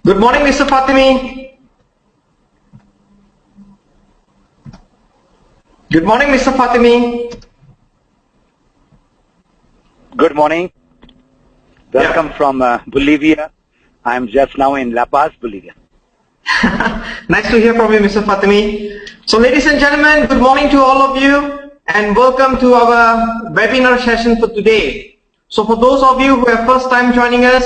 Good morning, Mr. Fatemi. Good morning, Mr. Fatemi. Good morning. Welcome from Bolivia. I'm just now in La Paz, Bolivia. Nice to hear from you, Mr. Fatemi. So, ladies and gentlemen, good morning to all of you and welcome to our webinar session for today. So, for those of you who are first time joining us,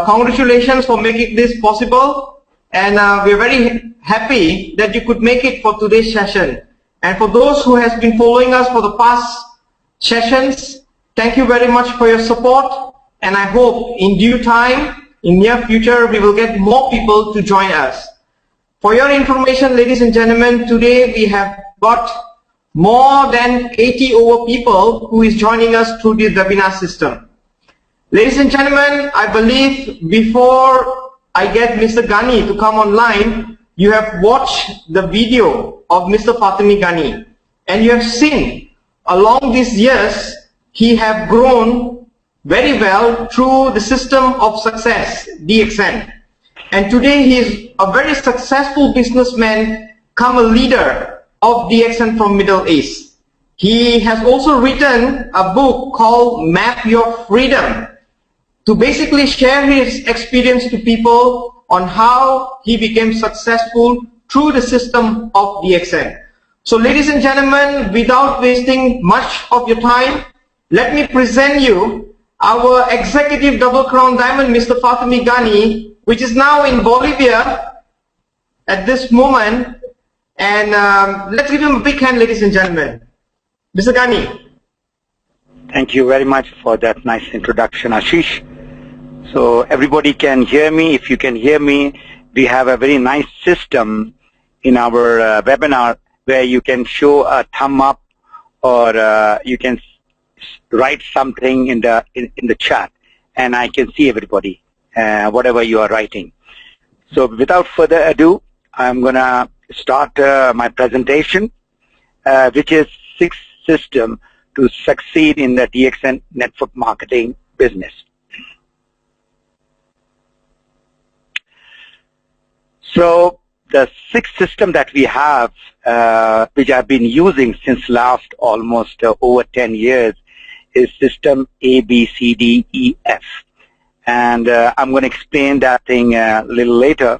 congratulations for making this possible, and we are very happy that you could make it for today's session. And for those who has been following us for the past sessions, thank you very much for your support, and I hope in due time, in near future, we will get more people to join us. For your information, ladies and gentlemen, today we have got more than 80 over people who is joining us through the webinar system. Ladies and gentlemen, I believe before I get Mr. Ghani to come online, you have watched the video of Mr. Fatemi Ghani, and you have seen along these years he have grown very well through the system of success, DXN. And today he is a very successful businessman, come a leader of DXN from Middle East. He has also written a book called Map Your Freedom to basically share his experience to people on how he became successful through the system of DXN. So ladies and gentlemen, without wasting much of your time, let me present you our Executive Double Crown Diamond, Mr. Fatemi Ghani, which is now in Bolivia at this moment. And let's give him a big hand, ladies and gentlemen. Mr. Ghani. Thank you very much for that nice introduction, Ashish. So everybody can hear me. If you can hear me, we have a very nice system in our webinar where you can show a thumb up, or you can write something in the chat, and I can see everybody, whatever you are writing. So without further ado, I'm gonna start my presentation, which is 6 system to succeed in the DXN network marketing business. So the 6 system that we have, which I've been using since last almost over 10 years, is system A, B, C, D, E, F. And I'm going to explain that thing a little later.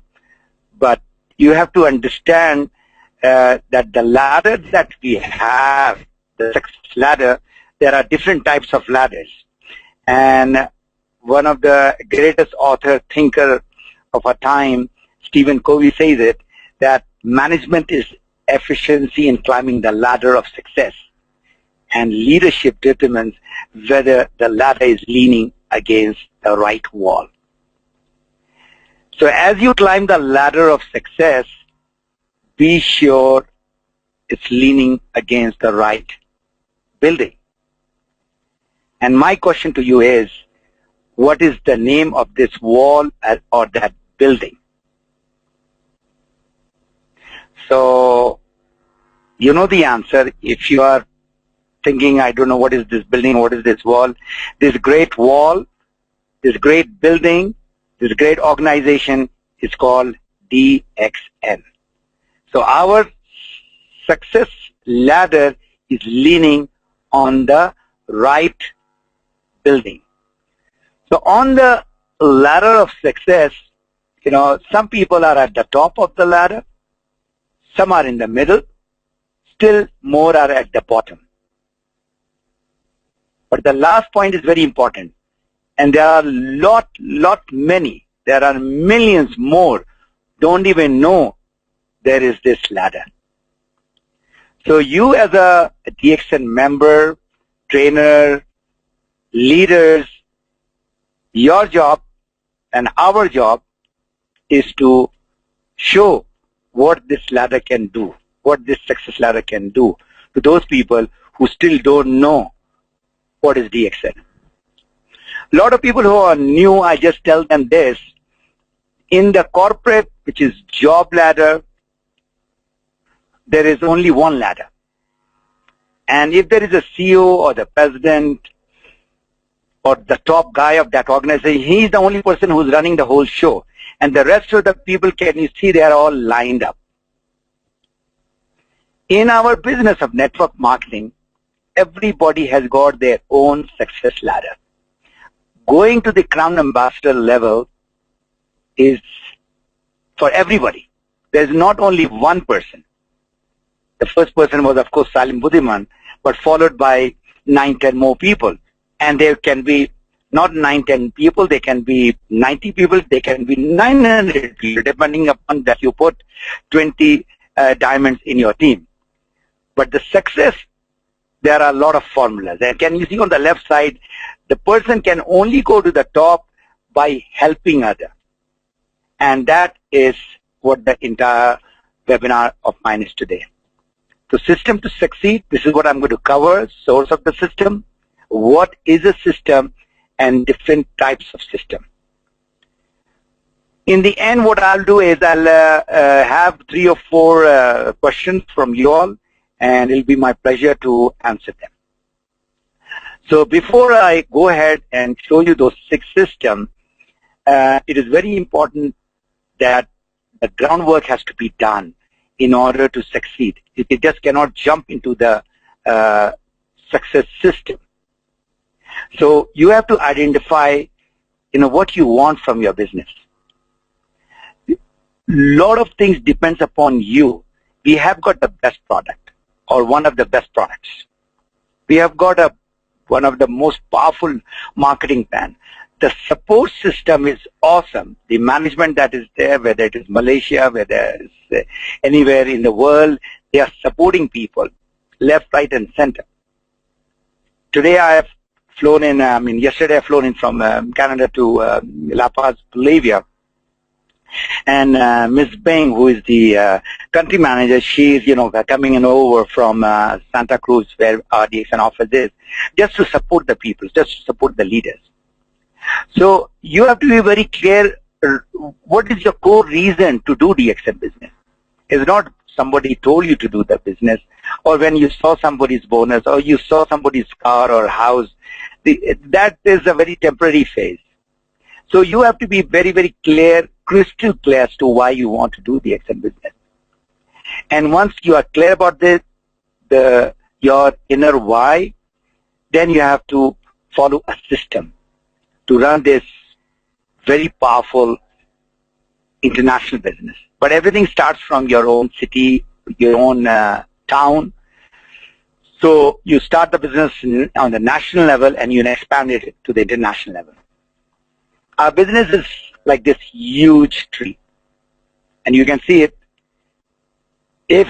But you have to understand that the ladder that we have, the success ladder, there are different types of ladders. And one of the greatest author, thinker of our time, Stephen Covey, says it, that management is efficiency in climbing the ladder of success, and leadership determines whether the ladder is leaning against the right wall. So as you climb the ladder of success, be sure it's leaning against the right building. And my question to you is, what is the name of this wall or that building? So you know the answer. If you are thinking, I don't know what is this building, what is this wall, this great wall, this great building, this great organization is called DXN. So our success ladder is leaning on the right building. So on the ladder of success, you know, some people are at the top of the ladder, some are in the middle, still more are at the bottom. But the last point is very important, and there are many, there are millions more don't even know there is this ladder. So you as a DXN member, trainer, leaders, your job and our job is to show what this ladder can do, what this success ladder can do to those people who still don't know what is DXN. A lot of people who are new, I just tell them this. In the corporate, which is job ladder, there is only one ladder. And if there is a CEO or the president, or the top guy of that organization, he's the only person who's running the whole show. And the rest of the people, can you see, they are all lined up. In our business of network marketing, everybody has got their own success ladder. Going to the crown ambassador level is for everybody. There's not only one person. The first person was, of course, Salim Budiman, but followed by 9-10 more people. And there can be not 9-10 people, they can be 90 people, they can be 900 people, depending upon that you put 20 diamonds in your team. But the success, there are a lot of formulas. And can you see on the left side, the person can only go to the top by helping others. And that is what the entire webinar of mine is today. The system to succeed, this is what I'm going to cover, source of the system, what is a system, and different types of system. In the end, what I'll do is I'll have 3 or 4 questions from you all, and it'll be my pleasure to answer them. So before I go ahead and show you those 6 systems, it is very important that the groundwork has to be done in order to succeed. You just cannot jump into the success system. So you have to identify, what you want from your business. A lot of things depends upon you. We have got the best product or one of the best products. We have got one of the most powerful marketing plan. The support system is awesome. The management that is there, whether it is Malaysia, whether it's anywhere in the world, they are supporting people left, right, and center. Today I have flown in, yesterday I flown in from Canada to La Paz, Bolivia. And Ms. Bing, who is the country manager, she's, coming in over from Santa Cruz, where our DXN office is, just to support the people, just to support the leaders. So you have to be very clear, what is your core reason to do DXN business? It's not somebody told you to do the business, or when you saw somebody's bonus, or you saw somebody's car or house. That is a very temporary phase. So you have to be very, very clear, crystal clear as to why you want to do DXN business. And once you are clear about this, your inner why, then you have to follow a system to run this very powerful international business. But everything starts from your own city, your own town. So you start the business on the national level and you expand it to the international level. Our business is like this huge tree. And you can see it. If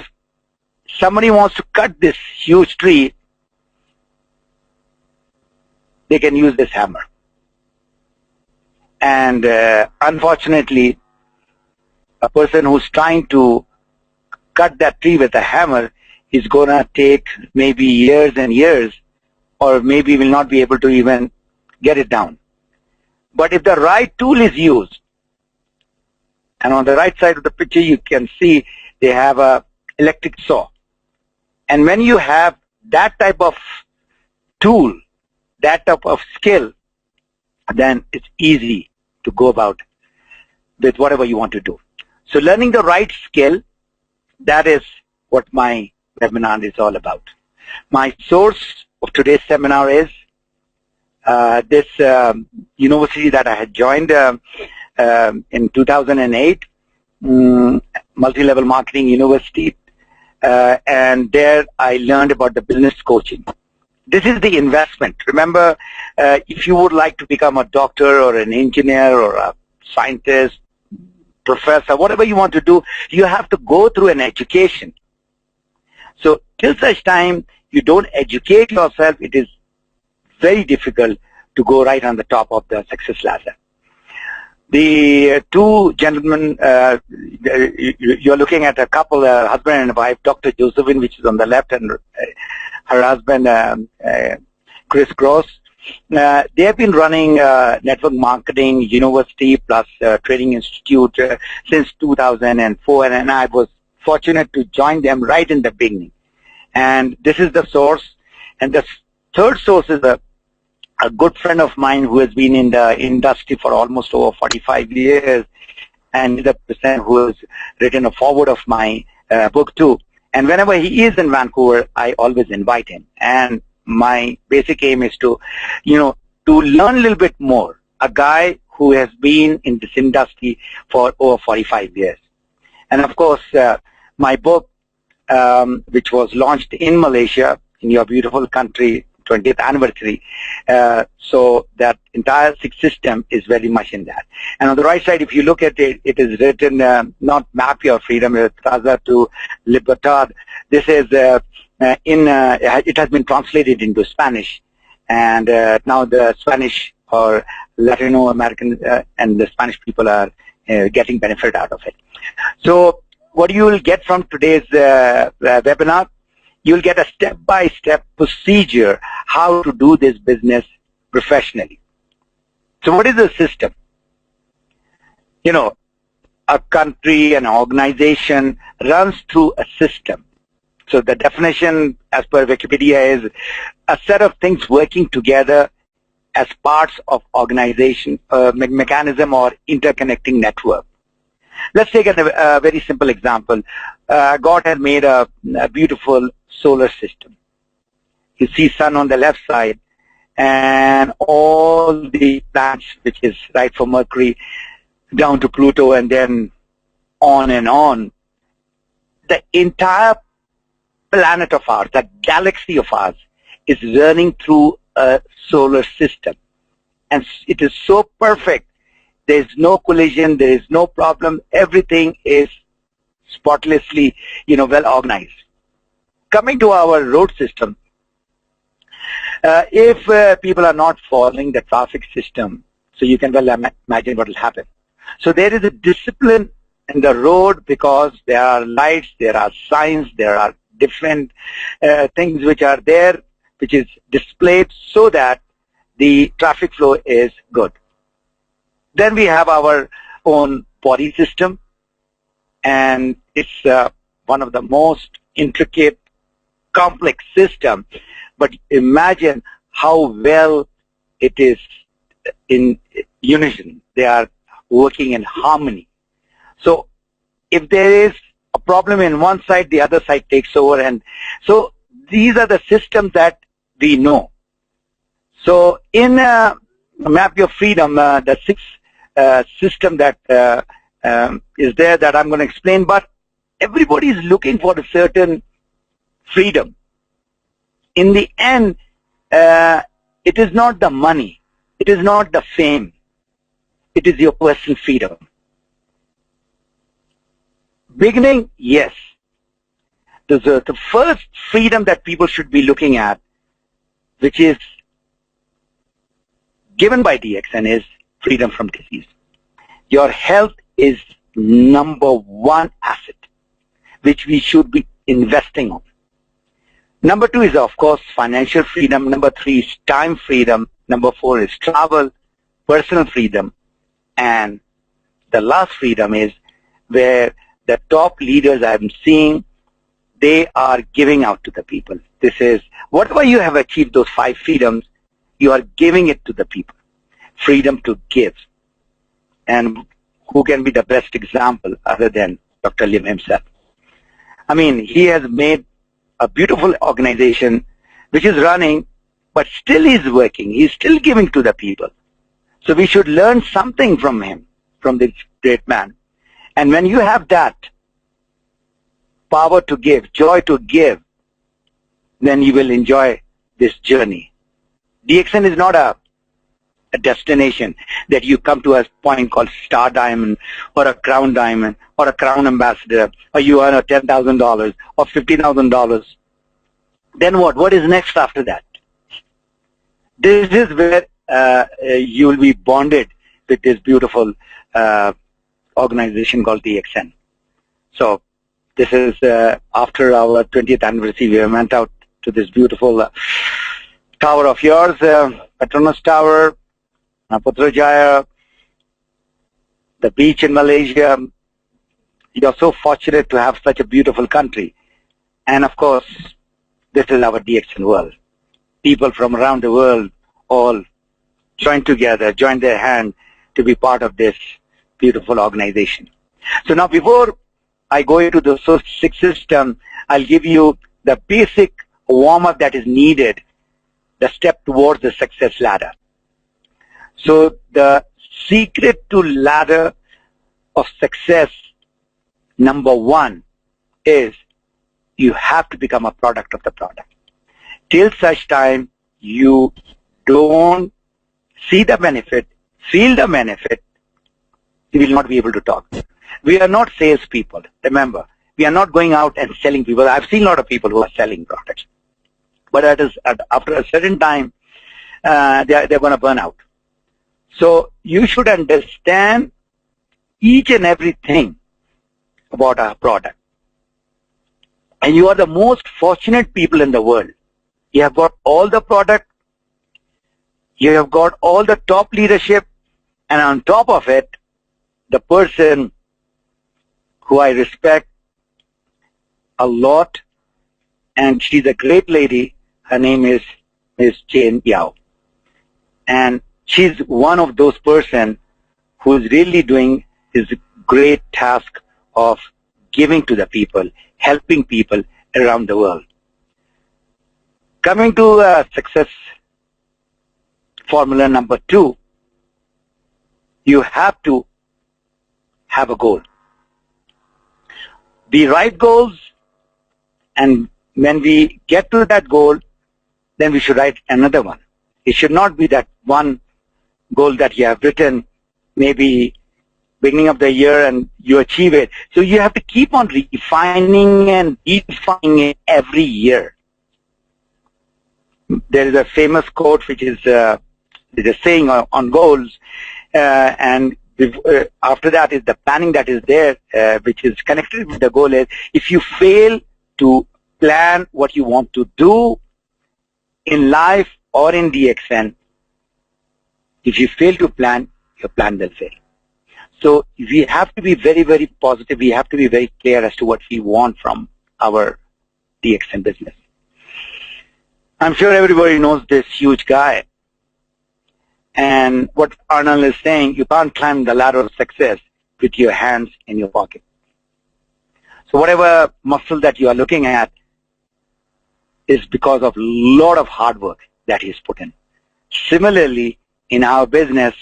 somebody wants to cut this huge tree, they can use this hammer. And unfortunately, a person who's trying to cut that tree with a hammer is going to take maybe years and years, or maybe will not be able to even get it down. But if the right tool is used, and on the right side of the picture you can see they have a electric saw. And when you have that type of tool, that type of skill, then it's easy to go about with whatever you want to do. So learning the right skill, that is what my webinar is all about. My source of today's seminar is this university that I had joined in 2008, multi-level marketing university, and there I learned about the business coaching. This is the investment. Remember, if you would like to become a doctor or an engineer or a scientist, professor, whatever you want to do, you have to go through an education. So till such time you don't educate yourself, it is very difficult to go right on the top of the success ladder. The two gentlemen, you're looking at a couple, husband and wife, Dr. Josephine, which is on the left, and her husband, Chris Gross. They have been running network marketing university plus training institute since 2004, and I was fortunate to join them right in the beginning. And this is the source. And the third source is a good friend of mine who has been in the industry for almost over 45 years, and the person who has written a foreword of my book too. And whenever he is in Vancouver, I always invite him. And my basic aim is to, to learn a little bit more. A guy who has been in this industry for over 45 years. And of course, my book, which was launched in Malaysia, in your beautiful country, 20th anniversary. So that entire six system is very much in that. And on the right side, if you look at it, it is written, not Map Your Freedom, Traza to Libertad. This is, it has been translated into Spanish. And now the Spanish or Latino American and the Spanish people are getting benefit out of it. So what you will get from today's webinar, you'll get a step-by-step procedure how to do this business professionally. So what is the system? A country, an organization runs through a system. So the definition as per Wikipedia is a set of things working together as parts of organization, mechanism or interconnecting network. Let's take a very simple example. God has made a beautiful solar system. You see sun on the left side and all the planets, which is right from Mercury down to Pluto and then on and on. The entire planet of ours, the galaxy of ours, is running through a solar system. And it is so perfect. There is no collision, there is no problem. Everything is spotlessly, well organized. Coming to our road system, if people are not following the traffic system, so you can well imagine what will happen. So there is a discipline in the road because there are lights, there are signs, there are different things which are there, which is displayed so that the traffic flow is good. Then we have our own body system, and it's one of the most intricate, complex system. But imagine how well it is in unison. They are working in harmony. So if there is a problem in one side, the other side takes over. And so these are the systems that we know. So in Map Your Freedom, the sixth system that is there that I'm going to explain, but everybody is looking for a certain freedom. In the end, it is not the money, it is not the fame, it is your personal freedom. Beginning, yes. The first freedom that people should be looking at, which is given by DXN, is freedom from disease. Your health is #1 asset, which we should be investing on. Number 2 is, of course, financial freedom. Number 3 is time freedom. Number 4 is travel, personal freedom. And the last freedom is where the top leaders I'm seeing, they are giving out to the people. This is, whatever you have achieved, those 5 freedoms, you are giving it to the people. Freedom to give. And who can be the best example other than Dr. Lim himself? I mean, he has made a beautiful organization which is running, but still is working. He's still giving to the people. So we should learn something from him, from this great man. And when you have that power to give, joy to give, then you will enjoy this journey. DXN is not a destination that you come to a point called Star Diamond or a Crown Diamond or a Crown Ambassador, or you earn $10,000 or $50,000. Then what? What is next after that? This is where you will be bonded with this beautiful organization called DXN. So this is after our 20th anniversary, we went out to this beautiful tower of yours, Petronas Tower, Putrajaya, the beach in Malaysia. You're so fortunate to have such a beautiful country. And of course, this is our DXN world. People from around the world all join together, join their hand to be part of this beautiful organization. So now before I go into the six system, I'll give you the basic warm-up that is needed, the step towards the success ladder. So the secret to ladder of success, number one, is you have to become a product of the product. Till such time you don't see the benefit, feel the benefit, you will not be able to talk. We are not salespeople. Remember, we are not going out and selling people. I've seen a lot of people who are selling products, but after a certain time, they're going to burn out. So you should understand each and everything about our product. And you are the most fortunate people in the world. You have got all the product, you have got all the top leadership, and on top of it, the person who I respect a lot, and she's a great lady. Her name is Ms. Jane Yao. And she's one of those person who's really doing his great task of giving to the people, helping people around the world. Coming to success formula number 2, you have to have a goal. The right goals, and when we get to that goal, then we should write another one. It should not be that one goal that you have written maybe beginning of the year and you achieve it. So you have to keep on refining and refining it every year. There is a famous quote which is a saying on goals, and after that is the planning that is there, which is connected with the goal. Is if you fail to plan what you want to do in life or in DXN, if you fail to plan, your plan will fail. So we have to be very, very positive. We have to be very clear as to what we want from our DXN business. I'm sure everybody knows this huge guy. And what Arnold is saying, you can't climb the ladder of success with your hands in your pocket. So whatever muscle that you are looking at is because of a lot of hard work that he's put in. Similarly, in our business,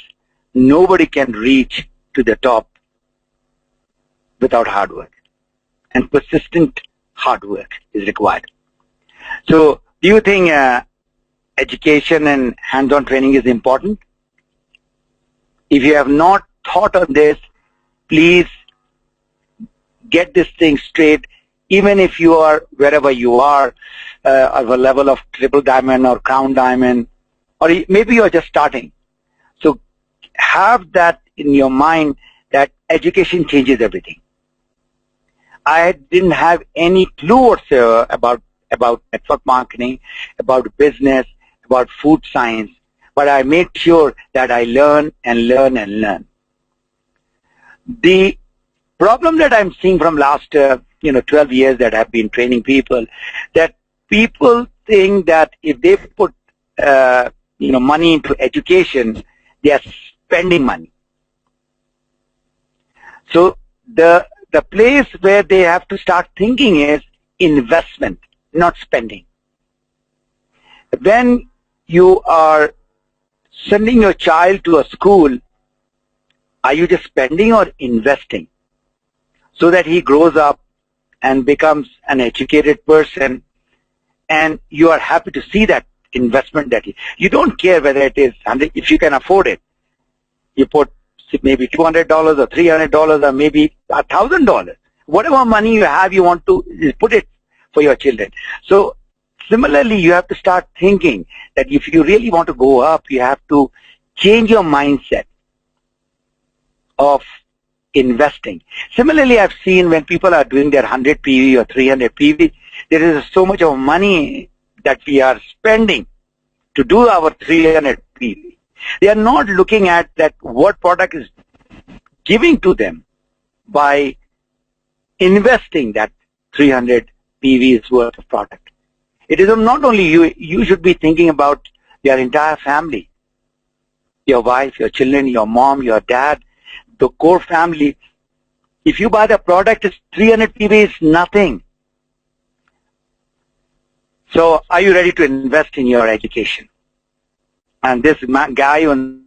nobody can reach to the top without hard work. And persistent hard work is required. So do you think education and hands-on training is important? If you have not thought on this, please get this thing straight. Even if you are wherever you are, of a level of triple diamond or crown diamond, or maybe you are just starting. So have that in your mind that education changes everything. I didn't have any clue whatsoever about network marketing, about business, about food science, but I made sure that I learn and learn and learn. The problem that I'm seeing from last 12 years that I've been training people, that people think that if they put money into education, they are spending money. So the place where they have to start thinking is investment, not spending. When you are sending your child to a school, are you just spending or investing so that he grows up and becomes an educated person, and you are happy to see that investment that you don't care whether it is 100, if you can afford it, you put maybe $200 or $300 or maybe $1,000. Whatever money you have, you want to put it for your children. So similarly, you have to start thinking that if you really want to go up, you have to change your mindset of investing. Similarly, I've seen when people are doing their 100 PV or 300 PV, there is so much of money that we are spending to do our 300 PV. They are not looking at that what product is giving to them by investing that 300 PV's worth of product. It is not only you should be thinking about your entire family. your wife, your children, your mom, your dad, the core family. If you buy the product, it's 300 PV is nothing. So are you ready to invest in your education? And this guy on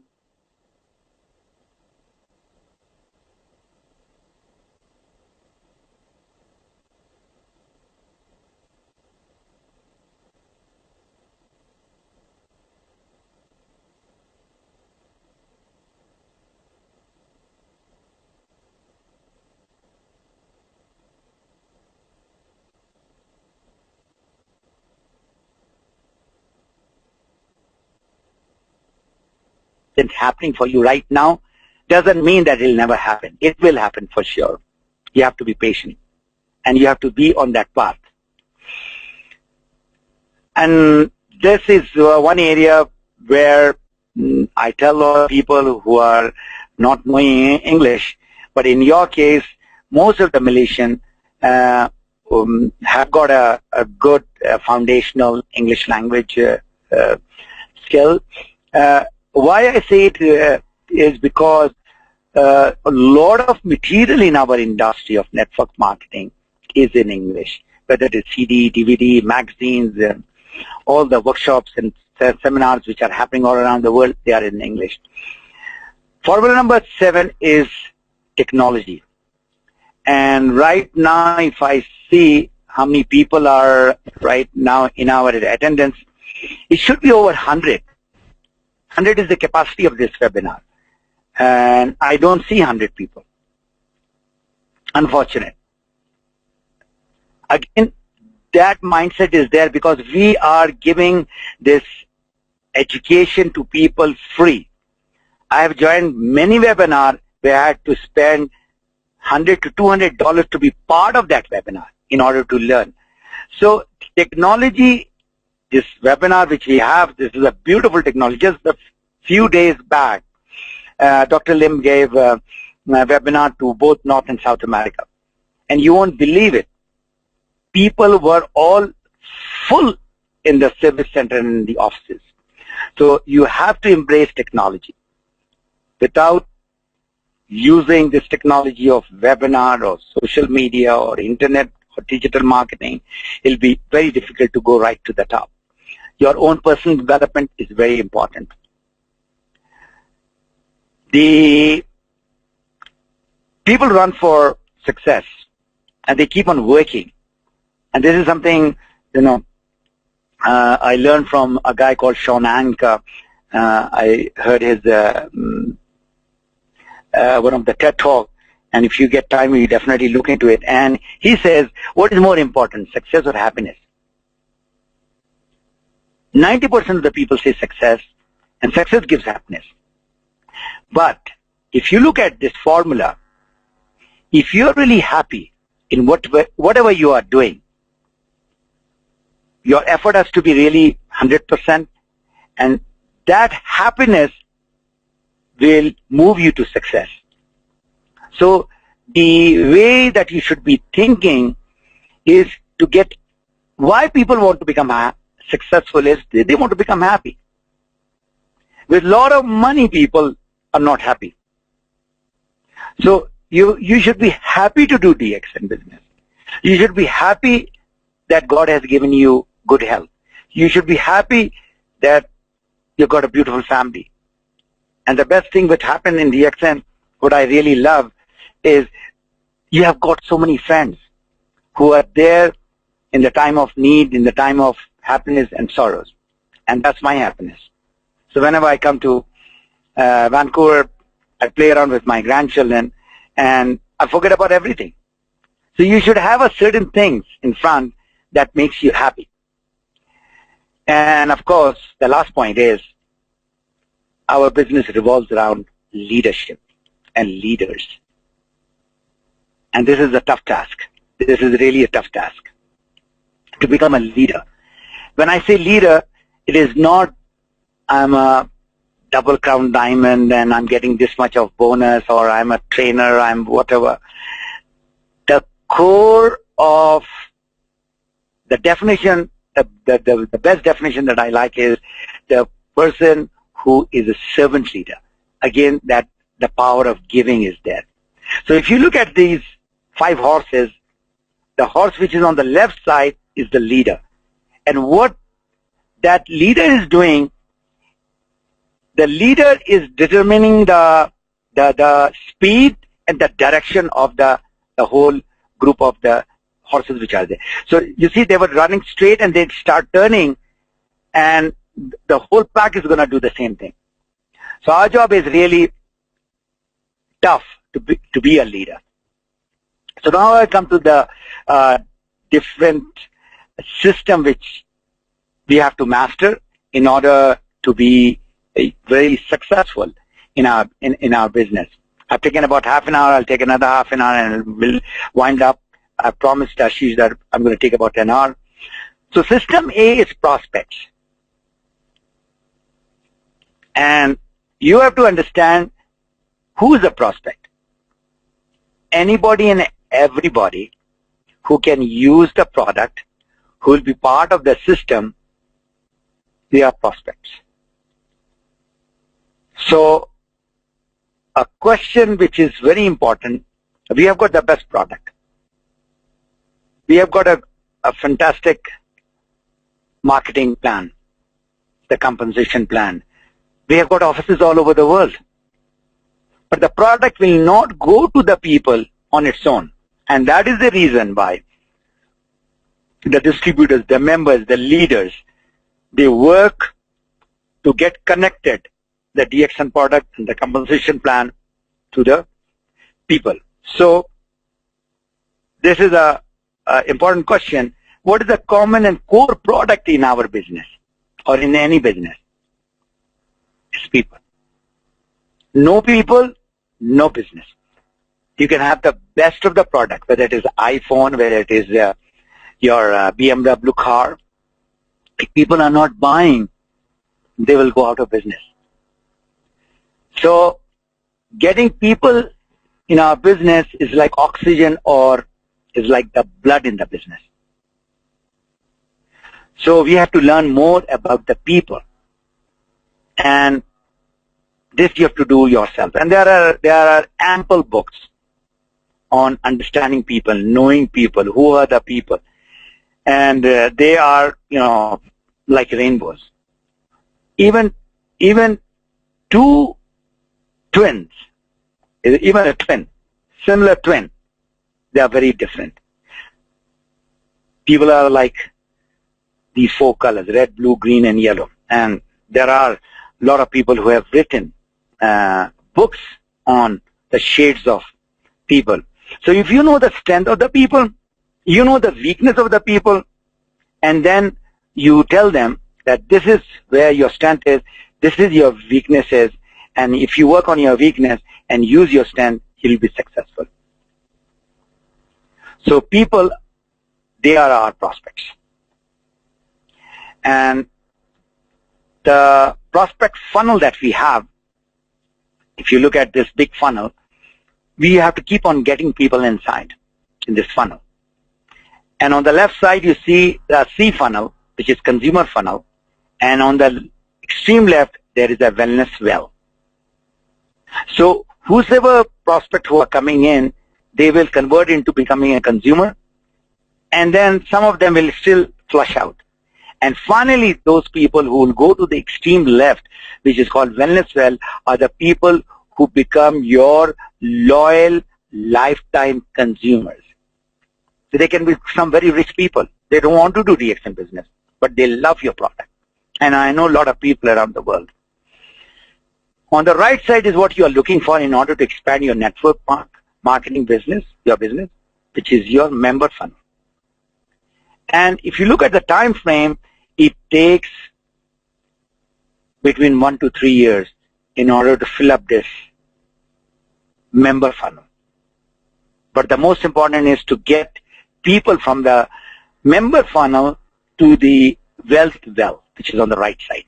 it's happening for you right now doesn't mean that it will never happen. It will happen for sure. You have to be patient and you have to be on that path. And this is one area where I tell a lot of people who are not knowing English, but in your case, most of the Malaysian have got a good foundational English language skill. Why I say it is because a lot of material in our industry of network marketing is in English, whether it is CD, DVD, magazines, all the workshops and seminars which are happening all around the world, they are in English. Formula number 7 is technology. And right now, if I see how many people are right now in our attendance, it should be over 100. 100 is the capacity of this webinar. And I don't see 100 people. Unfortunate. Again, that mindset is there because we are giving this education to people free. I have joined many webinars where I had to spend $100 to $200 to be part of that webinar in order to learn. So technology, this webinar which we have, this is a beautiful technology. Just a few days back, Dr. Lim gave a webinar to both North and South America. And you won't believe it. People were all full in the service center and in the offices. So you have to embrace technology. Without using this technology of webinar or social media or internet or digital marketing, it'll be very difficult to go right to the top. Your own personal development is very important. The people run for success and they keep on working. And this is something, I learned from a guy called Sean Anka. I heard his one of the TED Talk, and if you get time, you definitely look into it. And he says, what is more important, success or happiness? 90% of the people say success, and success gives happiness. But if you look at this formula, if you're really happy in whatever you are doing, your effort has to be really 100%, and that happiness will move you to success. So the way that you should be thinking is to get why people want to become successful is they want to become happy. With a lot of money, people are not happy. So you should be happy to do DXN business. You should be happy that God has given you good health. You should be happy that you've got a beautiful family. And the best thing that happened in DXN, what I really love, is you have got so many friends who are there in the time of need, in the time of happiness and sorrows. And that's my happiness. So whenever I come to Vancouver, I play around with my grandchildren and I forget about everything. So you should have a certain things in front that makes you happy. And of course, the last point is our business revolves around leadership and leaders. And this is a tough task. This is really a tough task to become a leader. When I say leader, it is not I'm a double crown diamond and I'm getting this much of bonus, or I'm a trainer, I'm whatever. The core of the definition, the best definition that I like is the person who is a servant leader. Again, that the power of giving is there. So if you look at these 5 horses, the horse which is on the left side is the leader. And what that leader is doing, the leader is determining the speed and the direction of the whole group of the horses which are there. So you see they were running straight and they start turning, and the whole pack is going to do the same thing. So our job is really tough to be a leader. So now I come to the different system which we have to master in order to be very successful in our business. I've taken about half an hour. I'll take another half an hour and we'll wind up. I promised Ashish that I'm going to take about an hour. So system A is prospects. And you have to understand who is a prospect. Anybody and everybody who can use the product, who will be part of the system, they are prospects. So a question which is very important, we have got the best product. We have got a fantastic marketing plan, the compensation plan. We have got offices all over the world. But the product will not go to the people on its own. And that is the reason why the distributors, the members, the leaders, they work to get connected the DXN product and the compensation plan to the people. So this is a important question. What is the common and core product in our business or in any business? It's people. No people, no business. You can have the best of the product, whether it is iPhone, whether it is your BMW car. If people are not buying, they will go out of business. So getting people in our business is like oxygen or is like the blood in the business. So we have to learn more about the people. And this you have to do yourself. And there are ample books on understanding people, knowing people, who are the people. And they are, like rainbows. Even two twins, even a twin, similar twin, they are very different. People are like these 4 colors, red, blue, green, and yellow. And there are a lot of people who have written books on the shades of people. So if you know the strength of the people, you know the weakness of the people, and then you tell them that this is where your strength is, this is your weaknesses, and if you work on your weakness and use your strength, you'll be successful. So people, they are our prospects. And the prospect funnel that we have, if you look at this big funnel, we have to keep on getting people inside in this funnel. And on the left side, you see the C funnel, which is consumer funnel. And on the extreme left, there is a wellness well. So whosoever prospect who are coming in, they will convert into becoming a consumer. And then some of them will still flush out. And finally, those people who will go to the extreme left, which is called wellness well, are the people who become your loyal lifetime consumers. So they can be some very rich people. They don't want to do DXN business, but they love your product. And I know a lot of people around the world. On the right side is what you are looking for in order to expand your network marketing business, your business, which is your member funnel. And if you look at the time frame, it takes between 1 to 3 years in order to fill up this member funnel. But the most important is to get people from the member funnel to the wealth well, which is on the right side.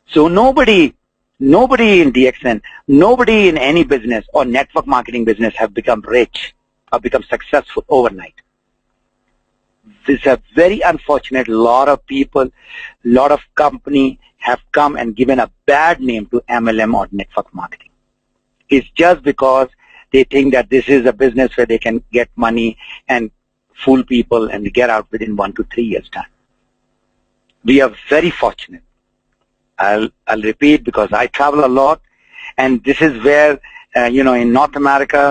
So nobody in DXN, nobody in any business or network marketing business have become rich or become successful overnight. This is a very unfortunate. Lot of people, lot of company have come and given a bad name to MLM or network marketing. It's just because they think that this is a business where they can get money and fool people and get out within 1 to 3 years' time. We are very fortunate. I'll repeat, because I travel a lot, and this is where, in North America,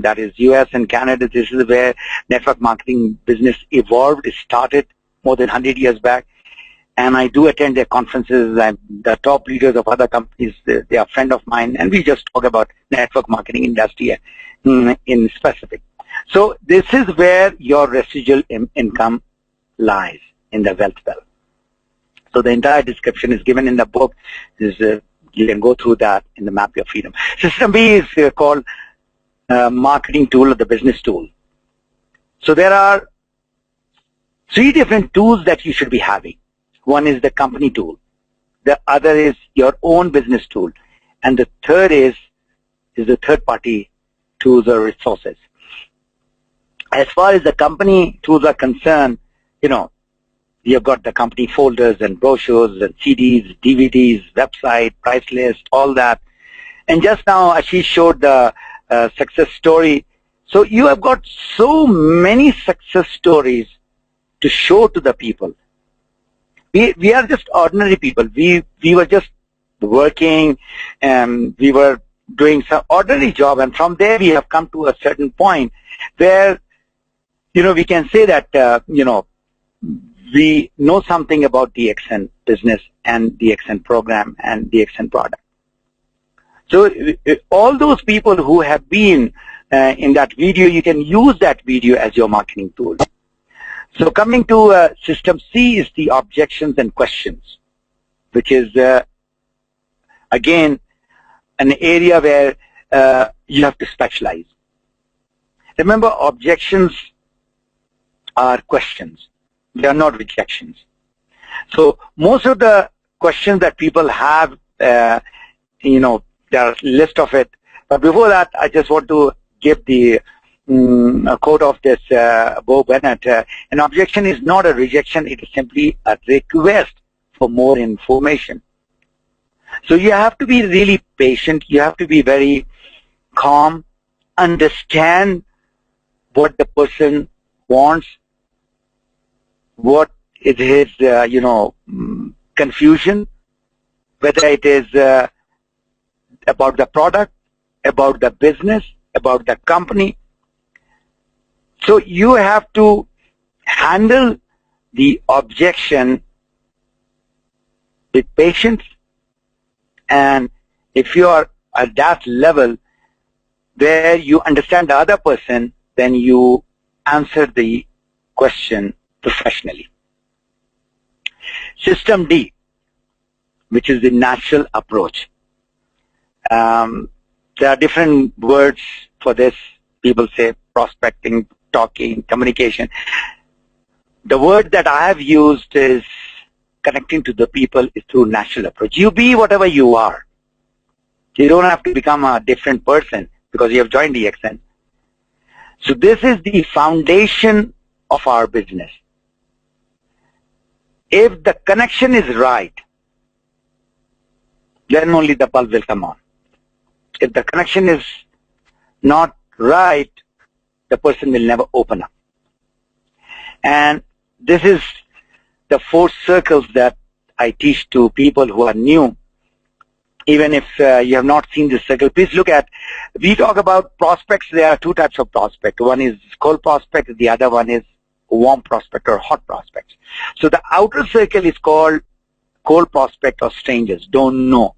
that is US and Canada, this is where network marketing business evolved. It started more than 100 years back. And I do attend their conferences. The top leaders of other companies, they are a friend of mine, and we just talk about network marketing industry in specific. So this is where your residual income lies, in the wealth well. So the entire description is given in the book. You can go through that in the Map Your Freedom. System B is called marketing tool or the business tool. So there are 3 different tools that you should be having. One is the company tool. The other is your own business tool. And the third is the third-party tools or resources. As far as the company tools are concerned, you've got the company folders and brochures and CDs, DVDs, website, price list, all that. And just now, Ashish showed the success story. So you have got so many success stories to show to the people. We are just ordinary people. We were just working, and we were doing some ordinary job, and from there we have come to a certain point where, we can say that, we know something about DXN business and DXN program and DXN product. So all those people who have been in that video, you can use that video as your marketing tool. So coming to system C is the objections and questions, which is, again, an area where you have to specialize. Remember, objections are questions. They are not rejections. So most of the questions that people have, there are a list of it. But before that, I just want to give the a quote of this Bo Bennett. An objection is not a rejection. It is simply a request for more information. So you have to be really patient. You have to be very calm, understand what the person wants, what is his, confusion, whether it is about the product, about the business, about the company. So you have to handle the objection with patience, and if you are at that level where you understand the other person, then you answer the question professionally. System D, which is the natural approach. There are different words for this. People say prospecting, talking, communication. The word that I have used is connecting to the people is through natural approach. You be whatever you are. You don't have to become a different person because you have joined DXN. So this is the foundation of our business. If the connection is right, then only the bulb will come on. If the connection is not right, the person will never open up. And this is the 4 circles that I teach to people who are new. Even if you have not seen this circle, please look at, we talk about prospects. There are 2 types of prospect. One is cold prospect, the other one is warm prospect or hot prospects. So the outer circle is called cold prospect or strangers, don't know.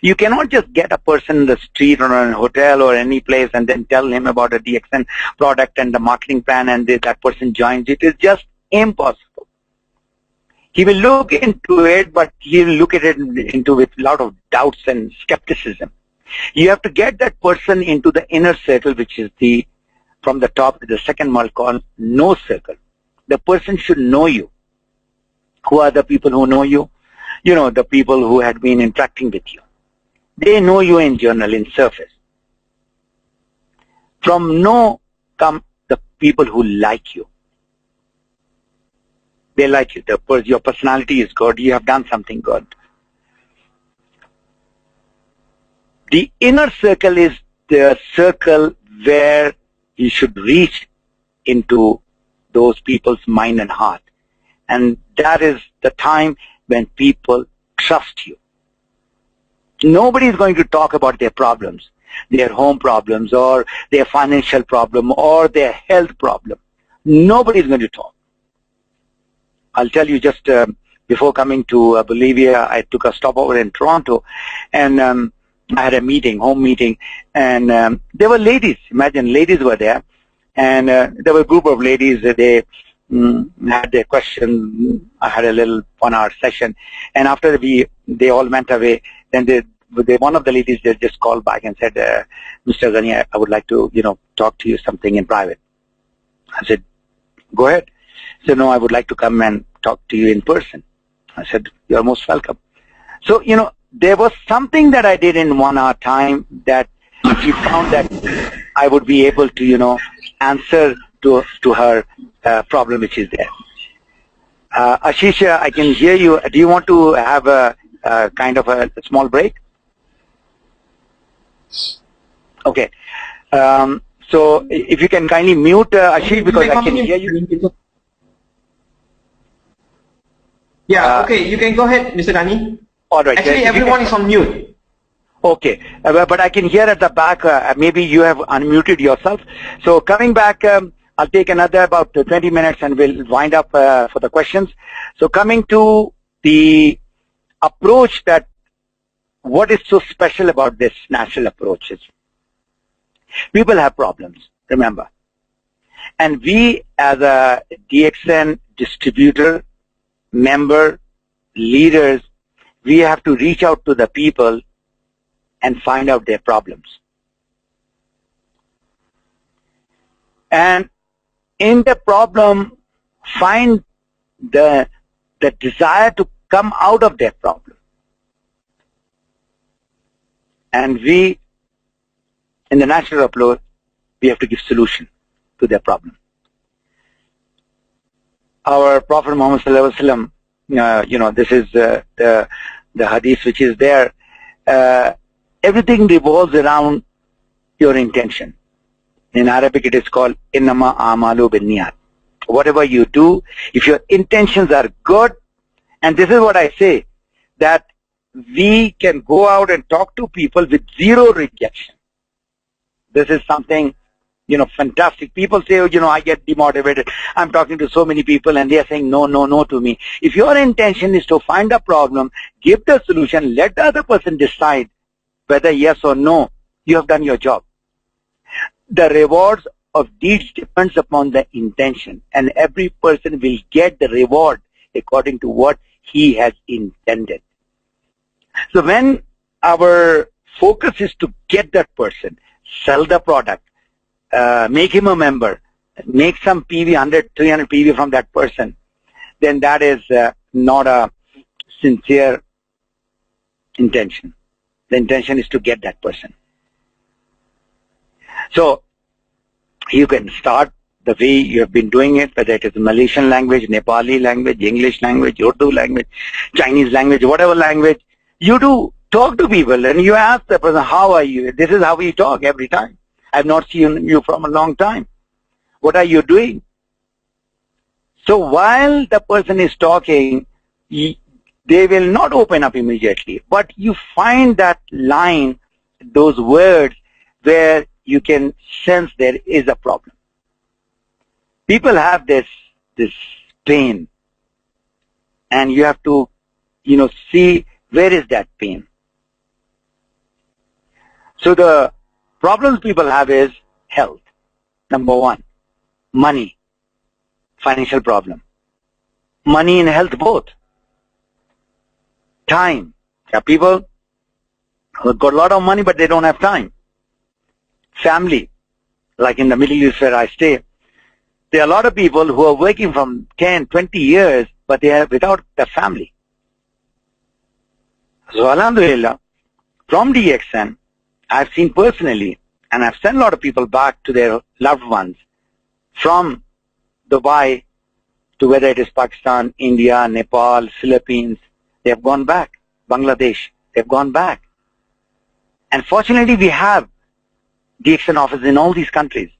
You cannot just get a person in the street or in a hotel or any place and then tell him about a DXN product and the marketing plan and that person joins. It is just impossible. He will look into it, but he will look at it into with a lot of doubts and skepticism. You have to get that person into the inner circle, which is the, from the top, the second model called know circle. The person should know you. Who are the people who know you? You know, the people who had been interacting with you. They know you in general, in surface. From know come the people who like you. They like you. Your personality is good. You have done something good. The inner circle is the circle where you should reach into those people's mind and heart. And that is the time when people trust you. Nobody is going to talk about their problems, their home problems or their financial problem or their health problem. Nobody is going to talk. I'll tell you, just before coming to Bolivia, I took a stopover in Toronto, and I had a meeting, home meeting, and there were ladies. Imagine, ladies were there, and there were a group of ladies. They had their question. I had a little 1-hour session, and after they all went away, then one of the ladies just called back and said, Mr. Ghani, I would like to, talk to you something in private. I said, go ahead. She said, no, I would like to come and talk to you in person. I said, you're most welcome. So, there was something that I did in 1 hour time that she found that I would be able to, answer to her problem which is there. Ashish, I can hear you. Do you want to have a kind of a small break? Okay. So if you can kindly mute Ashish, because I can hear you. Yeah, okay, you can go ahead, Mr. Ghani. All right. Actually, everyone is on mute. Okay, but I can hear at the back, maybe you have unmuted yourself. So coming back, I'll take another about 20 minutes and we'll wind up for the questions. So coming to the approach, that what is so special about this natural approach is people have problems, remember. And we as a DXN distributor, member, leaders, we have to reach out to the people and find out their problems. And in the problem, find the desire to come out of their problem. And we, in the natural approach, we have to give solution to their problem. Our Prophet Muhammad Sallallahu Alaihi Wasallam, this is the hadith which is there. Everything revolves around your intention. In Arabic, it is called innama amalu binniyat. Whatever you do, if your intentions are good, and this is what I say, that we can go out and talk to people with zero rejection. This is something, fantastic. People say, I get demotivated. I'm talking to so many people and they are saying no, no, no to me. If your intention is to find a problem, give the solution, let the other person decide whether yes or no, you have done your job. The rewards of deeds depends upon the intention, and every person will get the reward according to what he has intended. So when our focus is to get that person, sell the product, make him a member, make some PV, 100, 300 PV from that person, then that is not a sincere intention. The intention is to get that person. So you can start the way you have been doing it, whether it is Malaysian language, Nepali language, English language, Urdu language, Chinese language, whatever language. You do talk to people and you ask the person, how are you? This is how we talk every time. I've not seen you from a long time. What are you doing? So while the person is talking, they will not open up immediately, but you find that line, those words where you can sense there is a problem. People have this pain, and you have to, see where is that pain. So the problems people have is health, number one, money, financial problem, money and health both, time. There are people who got a lot of money but they don't have time. Family, like in the Middle East where I stay, there are a lot of people who are working from 10, 20 years, but they are without their family. So alhamdulillah, from DXN, I've seen personally, and I've sent a lot of people back to their loved ones from Dubai to whether it is Pakistan, India, Nepal, Philippines. They have gone back. Bangladesh, they've gone back. And fortunately, we have DXN offices in all these countries.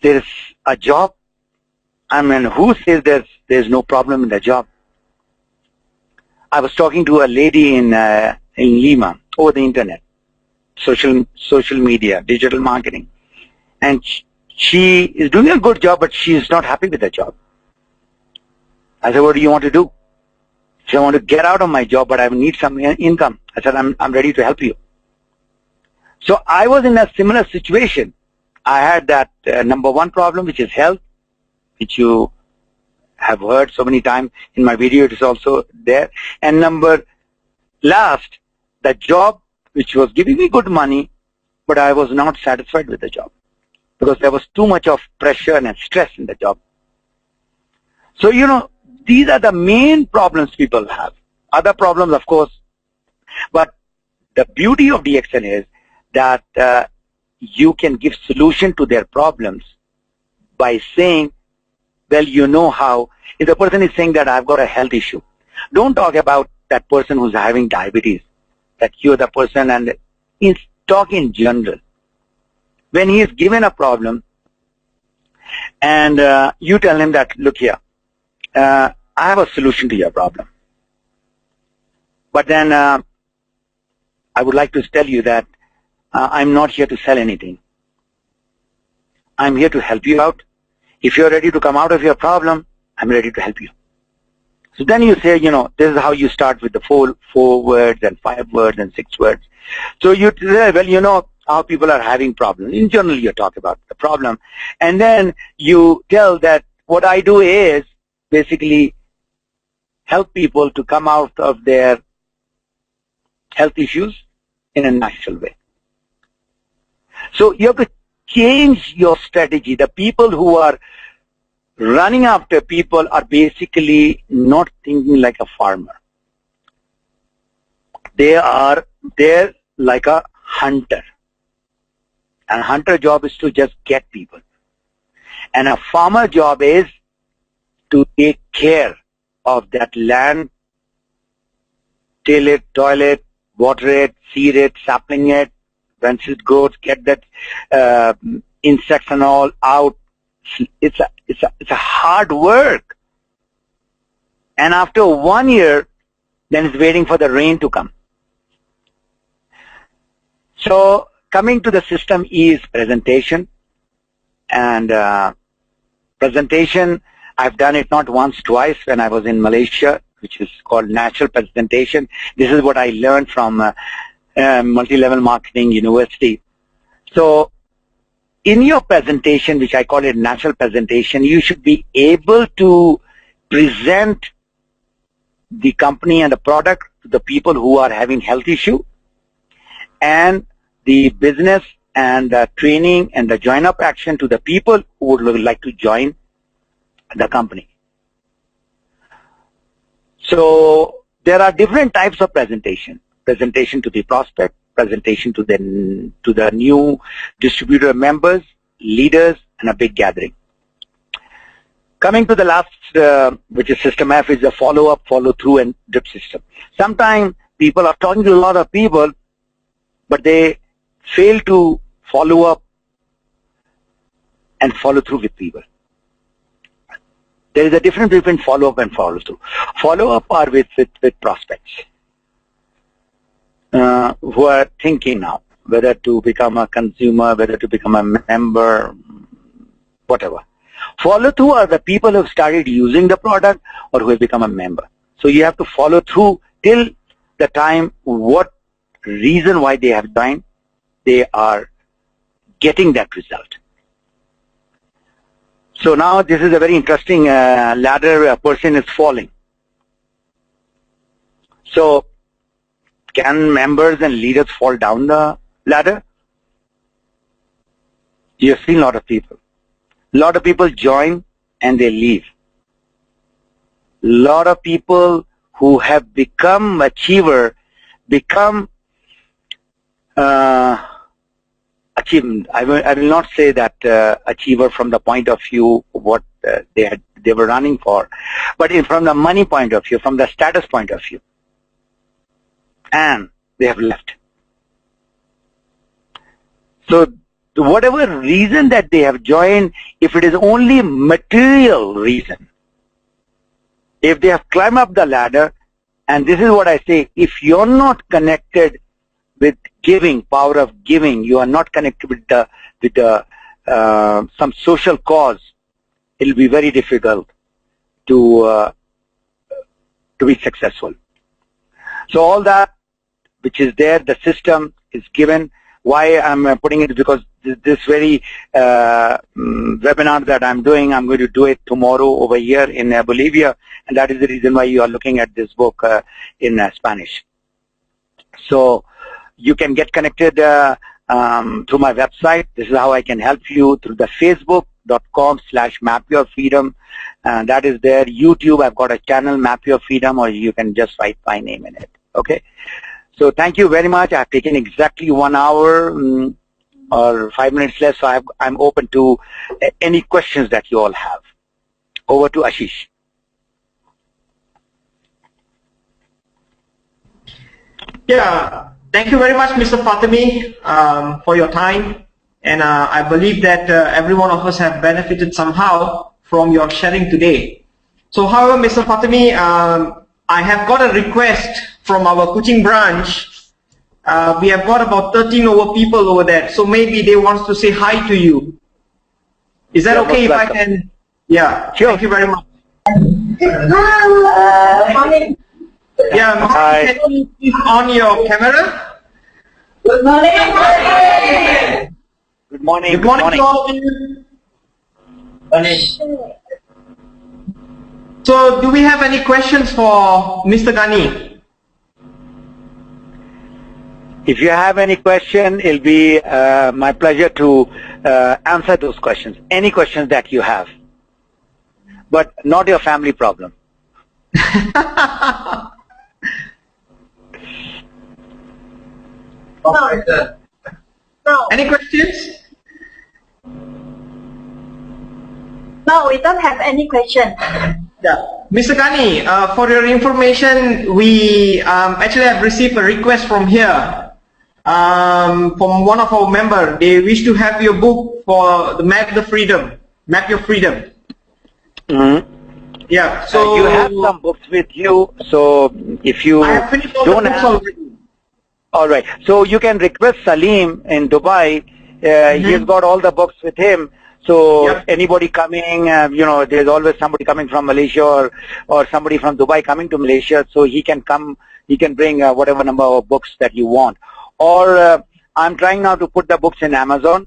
There's a job. I mean, who says there's no problem in the job? I was talking to a lady in Lima over the internet, social media, digital marketing, and she is doing a good job, but she is not happy with the job. I said, what do you want to do? She said, I want to get out of my job, but I need some income. I said, I'm ready to help you. So I was in a similar situation. I had that number one problem, which is health, which you have heard so many times in my video. It is also there. And number last, the job, which was giving me good money, but I was not satisfied with the job because there was too much of pressure and stress in the job. So, you know, these are the main problems people have. Other problems, of course, but the beauty of DXN is that you can give solution to their problems by saying, well, you know how. If the person is saying that I've got a health issue, don't talk about that person who's having diabetes, that you're the person, and talk in general. When he is given a problem and you tell him that, look here, I have a solution to your problem. But then I would like to tell you that I'm not here to sell anything. I'm here to help you out. If you're ready to come out of your problem, I'm ready to help you. So then you say, you know, this is how you start with the four words and 5 words and 6 words. So you say, well, you know how people are having problems. In general, you talk about the problem. And then you tell that what I do is basically help people to come out of their health issues in a natural way. So you have to change your strategy. The people who are running after people are basically not thinking like a farmer. They're like a hunter. And a hunter job is to just get people. And a farmer job is to take care of that land, till it, toil it, water it, seed it, sapling it. Once it grows, get that insects and all out. It's a hard work. And after 1 year, then it's waiting for the rain to come. So coming to the system E is presentation. And presentation, I've done it not once, twice when I was in Malaysia, which is called natural presentation. This is what I learned from Multi-Level Marketing University. So in your presentation, which I call it natural presentation, you should be able to present the company and the product to the people who are having health issue, and the business and the training and the join up action to the people who would like to join the company. So there are different types of presentation. Presentation to the prospect, presentation to the new distributor members, leaders, and a big gathering. Coming to the last, which is system F, is the follow-up, follow-through, and drip system. Sometimes people are talking to a lot of people, but they fail to follow up and follow through with people. There is a difference between follow-up and follow-through. Follow-up are with prospects who are thinking now whether to become a consumer, whether to become a member, whatever. Follow-through are the people who have started using the product or who have become a member. So you have to follow through till the time what reason why they have joined, they are getting that result. So now this is a very interesting ladder. A person is falling. So can members and leaders fall down the ladder? You have seen a lot of people. A lot of people join and they leave. A lot of people who have become achiever become achievement. I will not say that achiever from the point of view of what they were running for, but from the money point of view, from the status point of view. And they have left. So whatever reason that they have joined, if it is only material reason, if they have climbed up the ladder, and this is what I say, if you're not connected with giving, power of giving, you are not connected with some social cause, it will be very difficult to be successful. So all that which is there, the system is given. Why I'm putting it, because this very webinar that I'm doing, I'm going to do it tomorrow over here in Bolivia, and that is the reason why you are looking at this book in Spanish. So you can get connected through my website. This is how I can help you, through the facebook.com/mapyourfreedom. That is there. YouTube, I've got a channel, Map Your Freedom, or you can just write my name in it. Okay. So thank you very much. I've taken exactly 1 hour or 5 minutes less. So I'm open to any questions that you all have. Over to Ashish. Yeah, thank you very much, Mr. FATEMI, for your time. And I believe that every one of us have benefited somehow from your sharing today. So however, Mr. FATEMI, I have got a request from our Kuching branch. We have got about 13 over people over there. So maybe they want to say hi to you. Is that okay if I can? Yeah, sure. Thank you very much. Morning. Yeah, hi. Can you please on your camera? Good morning. Good morning. Good morning to all of you. Morning. So do we have any questions for Mr. Ghani? If you have any question, it'll be my pleasure to answer those questions. Any questions that you have, but not your family problem. No. Any questions? No, we don't have any question. Yeah. Mr. Ghani, for your information, we actually have received a request from here, from one of our members. They wish to have your book for the Map Your Freedom. Mm-hmm. Yeah. So you have some books with you. So if you I have finished all don't the books have, already. all right. So you can request Salim in Dubai. He's got all the books with him. So Yep. anybody coming, there's always somebody coming from Malaysia or somebody from Dubai coming to Malaysia. So he can come, he can bring whatever number of books that you want. Or I'm trying now to put the books in Amazon.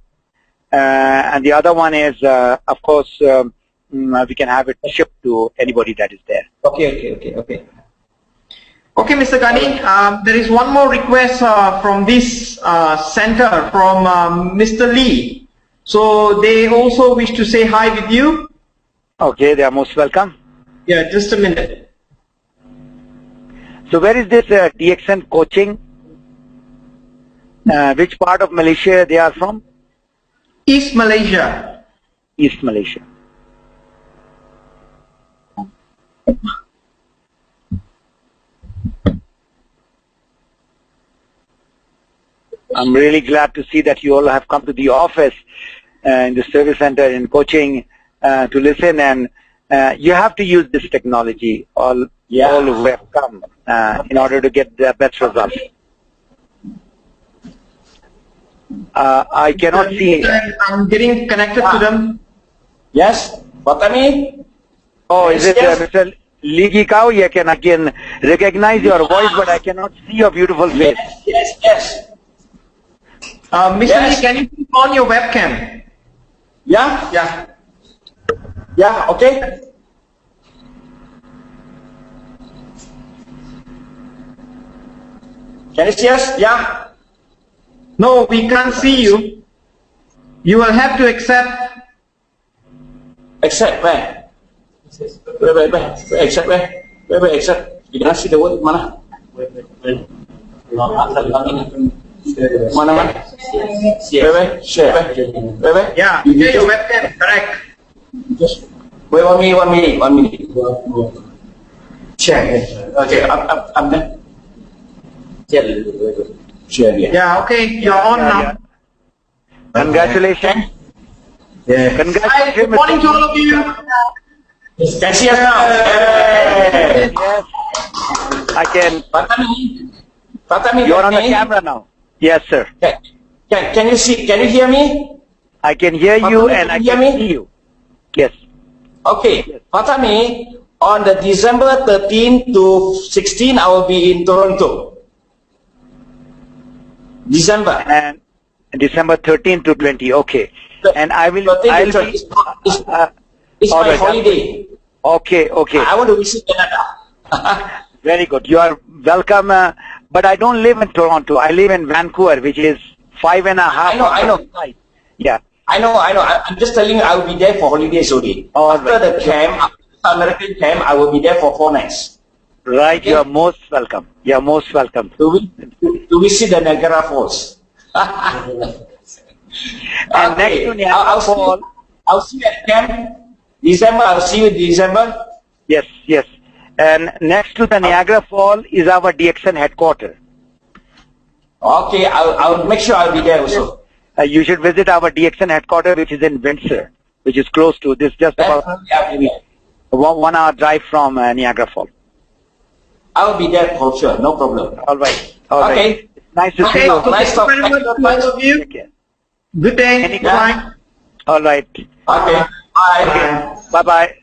And the other one is, of course, we can have it shipped to anybody that is there. Okay, Mr. Ghani, there is one more request from this center from Mr. Lee. So they also wish to say hi with you. Okay, they are most welcome. Yeah, just a minute. So where is this DXN coaching? Which part of Malaysia they are from? East Malaysia. East Malaysia. I'm really glad to see that you all have come to the office in the service center in coaching to listen, and you have to use this technology, all who have come, in order to get the best results. I cannot see. I'm getting connected to them. Yes, FATEMI. Oh, is it Yes. Mr. Ligi Kau? I can recognize your voice, but I cannot see your beautiful face. Yes. Mr. Yes. Lee, can you click on your webcam? Yeah, okay. Can you see us? Yeah. No, we can't see you. You will have to accept. Accept where? Where? Accept where? Where accept? You cannot see the word mana? Mana? Where? Share. Where? Yeah, share your webcam, correct. Just wait 1 minute. Share. Okay, I'm there. Share here. Yeah, okay, you're on now. Congratulations. Yeah. Hi, Congratulations. good morning to all of you. Can see us now? Yes. I can. Fatemi, You're on the camera now. Yes, sir. Can you see? Can you hear me? I can hear you Fatemi, and I can you can hear me? see you. Yes. Okay, Fatemi, on the December 13 to 16, I will be in Toronto. December. And December 13 to 20. Okay. And I will. 13 to I'll 20. be. It's all my right, holiday. Okay. Okay. I want to visit Canada. Very good. You are welcome. But I don't live in Toronto. I live in Vancouver, which is 5.5 I know. hours. Yeah. I know. I'm just telling you, I will be there for holidays only. All After right. the camp, after the American camp, I will be there for 4 nights. Right. Okay. You are most welcome. You are most welcome. To visit the Niagara Falls. And next to Niagara Falls. I'll see you at camp. December, I'll see you in December. Yes, yes. And next to the Niagara Fall is our DXN headquarters. Okay, I'll make sure I'll be there also. You should visit our DXN headquarters, which is in Windsor, which is close to this, just about Definitely, I'll be there. 1 hour drive from Niagara Fall. I'll be there for sure, no problem. All right. All right. Okay. Nice to see Okay, you. so thank you very much to all of you. Take care. Good day. Any Bye. All right. Okay, bye. Bye-bye.